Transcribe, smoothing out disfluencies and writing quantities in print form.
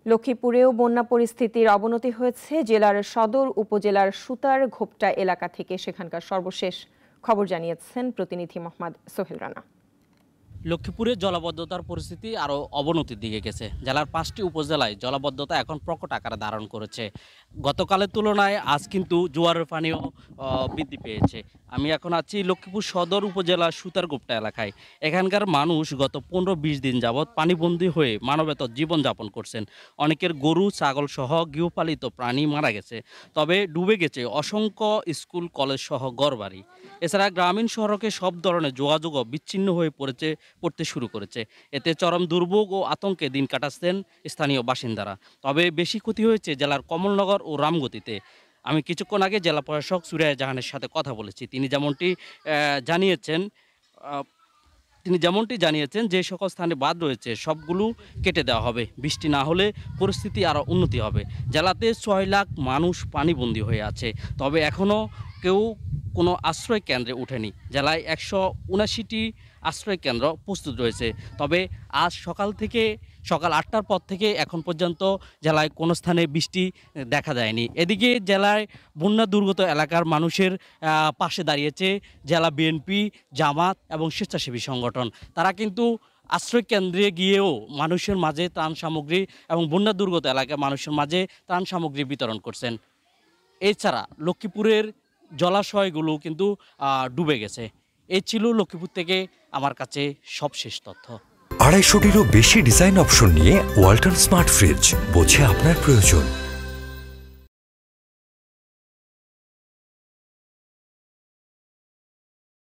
লক্ষ্মীপুরেও বন্যা পরিস্থিতির অবনতি হয়েছে। জেলার সদর উপজেলার সুতার ঘোপটা এলাকা থেকে সেখানকার সর্বশেষ খবর জানিয়েছেন প্রতিনিধি মোহাম্মদ সোহেল রানা। লক্ষ্মীপুরে জলাবদ্ধতার পরিস্থিতি আরও অবনতির দিকে গেছে। জেলার 5টি উপজেলায় জলাবদ্ধতা এখন প্রকট আকারে ধারণ করেছে। গতকালের তুলনায় আজ কিন্তু জোয়ারের পানিও বৃদ্ধি পেয়েছে। আমি এখন আছি লক্ষ্মীপুর সদর উপজেলার সুতারগুপ্তা এলাকায়। এখানকার মানুষ গত 15-20 দিন যাবৎ পানিবন্দী হয়ে মানবেতর জীবনযাপন করছেন। অনেকের গরু ছাগল সহ গৃহপালিত প্রাণী মারা গেছে। তবে ডুবে গেছে অসংখ্য স্কুল কলেজ সহ ঘরবাড়ি। এছাড়া গ্রামীণ সড়কে সব ধরনের যোগাযোগও বিচ্ছিন্ন হয়ে পড়তে শুরু করেছে। এতে চরম দুর্ভোগ ও আতঙ্কে দিন কাটাচ্ছেন স্থানীয় বাসিন্দারা। তবে বেশি ক্ষতি হয়েছে জেলার কমলনগর ও রামগতিতে। আমি কিছুক্ষণ আগে জেলা প্রশাসক সুরাইয়া জাহানের সাথে কথা বলেছি। তিনি যেমনটি জানিয়েছেন যে সকল স্থানে বাঁধ রয়েছে সবগুলো কেটে দেওয়া হবে। বৃষ্টি না হলে পরিস্থিতি আরও উন্নতি হবে। জেলাতে 6 লাখ মানুষ পানিবন্দী হয়ে আছে। তবে এখনও কেউ কোনো আশ্রয় কেন্দ্রে ওঠেনি। জেলায় 179টি আশ্রয় কেন্দ্র প্রস্তুত রয়েছে। তবে আজ সকাল 8টার পর থেকে এখন পর্যন্ত জেলায় কোনো স্থানে বৃষ্টি দেখা যায়নি। এদিকে জেলায় বন্যা দুর্গত এলাকার মানুষের পাশে দাঁড়িয়েছে জেলা বিএনপি, জামাত এবং স্বেচ্ছাসেবী সংগঠন। তারা কিন্তু আশ্রয় কেন্দ্রে গিয়েও মানুষের মাঝে ত্রাণ সামগ্রী এবং বন্যা দুর্গত এলাকার মানুষের মাঝে ত্রাণ সামগ্রী বিতরণ করছেন। এছাড়া লক্ষ্মীপুরের জলাশয়গুলো কিন্তু ডুবে গেছে। এই ছিল লক্ষ্মীপুর থেকে আমার কাছে সবশেষ তথ্য। 250টিরও বেশি ডিজাইন অপশন নিয়ে ওয়ালটন স্মার্ট ফ্রিজ, বোঝে আপনার প্রয়োজন।